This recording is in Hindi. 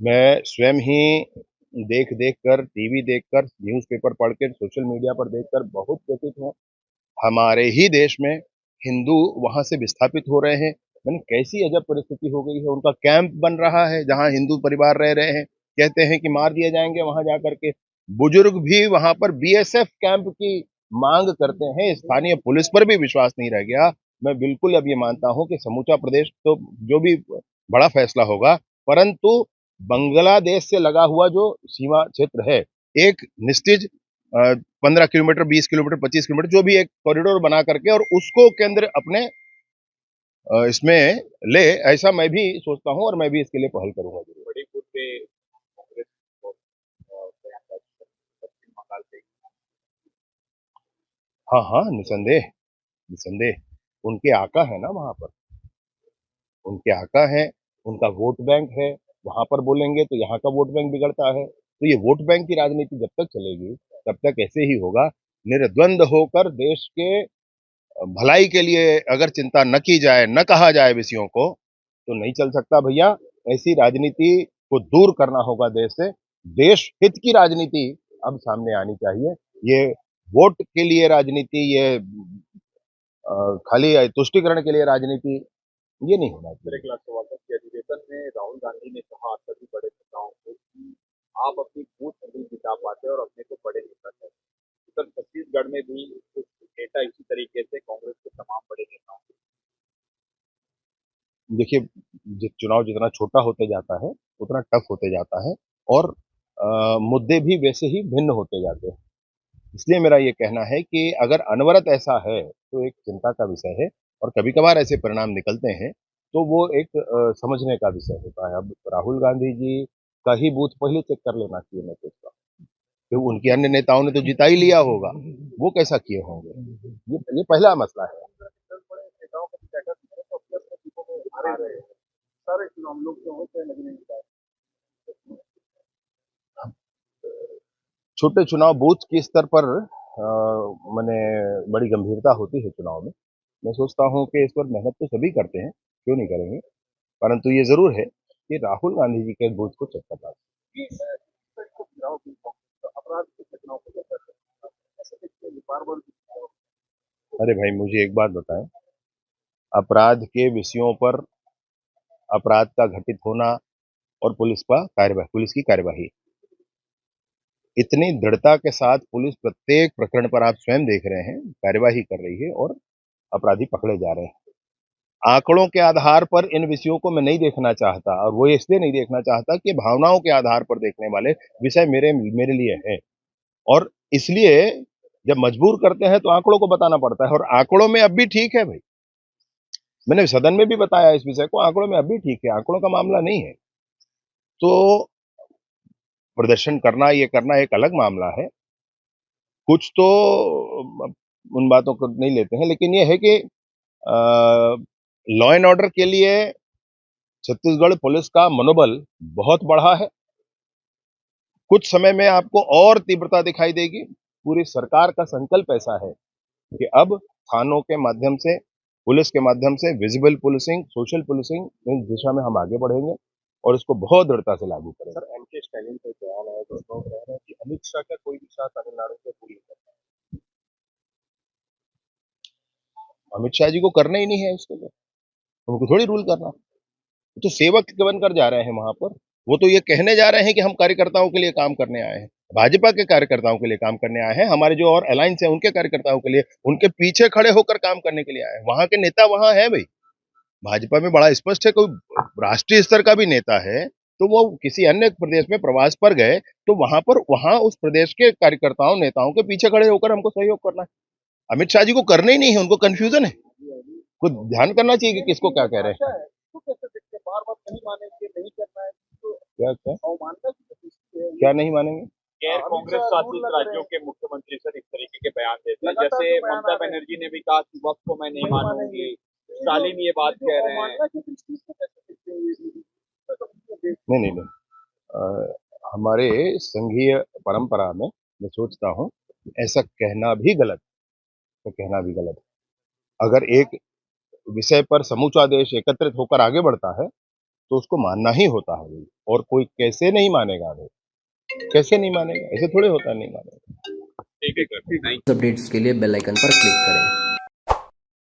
मैं स्वयं ही देख कर, टीवी देखकर, न्यूज़पेपर पढ़ के, सोशल मीडिया पर देखकर बहुत व्यथित हूँ। हमारे ही देश में हिंदू वहाँ से विस्थापित हो रहे हैं। मैंने कैसी अजब परिस्थिति हो गई है, उनका कैंप बन रहा है जहाँ हिंदू परिवार रह रहे हैं। कहते हैं कि मार दिए जाएँगे वहाँ जा कर के। बुजुर्ग भी वहाँ पर बीएसएफ कैंप की माँग करते हैं। स्थानीय पुलिस पर भी विश्वास नहीं रह गया। मैं बिल्कुल अब ये मानता हूँ कि समूचा प्रदेश तो जो भी बड़ा फैसला होगा, परंतु बांग्लादेश से लगा हुआ जो सीमा क्षेत्र है, एक निस्तेज 15 किलोमीटर, 20 किलोमीटर, 25 किलोमीटर जो भी एक कॉरिडोर बना करके और उसको केंद्र अपने इसमें ले, ऐसा मैं भी सोचता हूँ और मैं भी इसके लिए पहल करूँगा ज़रूर। बड़े मुद्दे कांग्रेस और पश्चिम बंगाल से हाँ, हाँ, निसंदेह, निसंदेह। उनके आका है ना वहाँ पर, उनके आका हैं, उनका वोट बैंक है, वहाँ पर बोलेंगे तो यहाँ का वोट बैंक बिगड़ता है। तो ये वोट बैंक की राजनीति जब तक चलेगी, तब तक ऐसे ही होगा। निर्द्वंद होकर देश के भलाई के लिए अगर चिंता न की जाए, न कहा जाए विषयों को, तो नहीं चल सकता भैया। ऐसी राजनीति को दूर करना होगा देश से। देश हित की राजनीति अब सामने आनी चाहिए। ये वोट के लिए राजनीति, ये खाली तुष्टिकरण के लिए राजनीति, ये नहीं होना मेरे चाहिए। खिलाफ संवाददाता के अधिवेशन में राहुल गांधी ने कहा सभी बड़े नेताओं को कि आप अपनी बूथ नहीं जिता पाते और अपने को बड़े नेता कहते। उधर छत्तीसगढ़ में भी कुछ नेता इसी तरीके से कांग्रेस के तमाम बड़े नेताओं को देखिए, चुनाव जितना छोटा होते जाता है, उतना टफ होते जाता है और मुद्दे भी वैसे ही भिन्न होते जाते हैं। इसलिए मेरा ये कहना है कि अगर अनवरत ऐसा है, तो एक चिंता का विषय है और कभी-कभार ऐसे परिणाम निकलते हैं, तो वो एक समझने का विषय होता है। अब राहुल गांधी जी का ही बूथ पहले चेक कर लेना चाहिए मैं सोचता हूँ। तो उनके अन्य नेताओं ने तो जिता ही लिया होगा, वो कैसा किए होंगे? ये पहला मसला है। बड़े नेताओं को भी बैठक में तो अपने अपने सीटों में हारे रहे हैं। सारे चुनाव हम लोग जो होते हैं लगे नहीं पाए। छोटे चुनाव बूथ के स्तर पर माने बड़ी गंभीरता होती है चुनाव में। मैं सोचता हूँ कि इस पर मेहनत तो सभी करते हैं, क्यों नहीं करेंगे? परंतु ये ज़रूर है कि राहुल गांधी जी के बूथ को चेक करना कि को चुनाव की तो अपराध के चुनाव को लेकर कैसे देखते हैं बार बार चाहिए। अरे भाई मुझे एक बात बताएं, अपराध के विषयों पर अपराध का घटित होना और पुलिस की कार्यवाही, इतनी दृढ़ता के साथ पुलिस प्रत्येक प्रकरण पर आप स्वयं देख रहे हैं, कार्यवाही कर रही है और अपराधी पकड़े जा रहे हैं। आंकड़ों के आधार पर इन विषयों को मैं नहीं देखना चाहता और वो इसलिए नहीं देखना चाहता कि भावनाओं के आधार पर देखने वाले विषय मेरे मेरे लिए है और इसलिए जब मजबूर करते हैं तो आंकड़ों को बताना पड़ता है और आंकड़ों में अब भी ठीक है भाई। मैंने सदन में भी बताया इस विषय को, आंकड़ों में अब भी ठीक है, आंकड़ों का मामला नहीं है। तो प्रदर्शन करना, ये करना एक अलग मामला है। कुछ तो उन बातों को नहीं लेते हैं, लेकिन ये है कि लॉ एंड ऑर्डर के लिए छत्तीसगढ़ पुलिस का मनोबल बहुत बढ़ा है। कुछ समय में आपको और तीव्रता दिखाई देगी। पूरी सरकार का संकल्प ऐसा है कि अब थानों के माध्यम से, पुलिस के माध्यम से विजिबल पुलिसिंग, सोशल पुलिसिंग, इस दिशा में हम आगे बढ़ेंगे और इसको बहुत दृढ़ता से लागू करेंगे। सर एम के स्टालिन का बयान है जिसमें वो कह रहे हैं कि अमित शाह का कोई भी शाह तमिलनाडु से पूरी करता अमित शाह जी को करना ही नहीं है उसके लिए, उनको थोड़ी रूल करना। वो तो सेवक बनकर जा रहे हैं वहां पर। वो तो ये कहने जा रहे हैं कि हम कार्यकर्ताओं के लिए काम करने आए हैं, भाजपा के कार्यकर्ताओं के लिए काम करने आए हैं, हमारे जो और अलायंस है उनके कार्यकर्ताओं के लिए, उनके पीछे खड़े होकर काम करने के लिए आए हैं। वहां के नेता वहां है भाई। भाजपा में बड़ा स्पष्ट है, कोई राष्ट्रीय स्तर का भी नेता है तो वो किसी अन्य प्रदेश में प्रवास पर गए तो वहां पर वहां उस प्रदेश के कार्यकर्ताओं नेताओं के पीछे खड़े होकर हमको सहयोग करना है। अमित शाह जी को करने ही नहीं है, उनको कंफ्यूजन है। कुछ ध्यान करना चाहिए कि किसको क्या कह रहे हैं। है तो कैसे देखते हैं बार बार नहीं मानेंगे नहीं करना है तो क्या क्या अवमानना की स्थिति है क्या नहीं मानेंगे? गैर कांग्रेस शासित राज्यों के मुख्यमंत्री सर इस तरीके के बयान देते हैं जैसे ममता बनर्जी ने भी कहा कि वक्त को मैं नहीं मानूंगी स्टालिन ये बात कह रहे हैं नहीं नहीं नहीं, हमारे संघीय परंपरा में मैं सोचता हूँ ऐसा कहना भी गलत है, कहना भी गलत है। अगर एक विषय पर समूचा देश एकत्रित होकर आगे बढ़ता है, तो उसको मानना ही होता है भई। और कोई कैसे नहीं मानेगा भई? कैसे नहीं मानेगा? ऐसे थोड़े होता है नहीं मानेगा। ठीक है सर, थैंक अपडेट्स के लिए बेल आइकन पर क्लिक करें।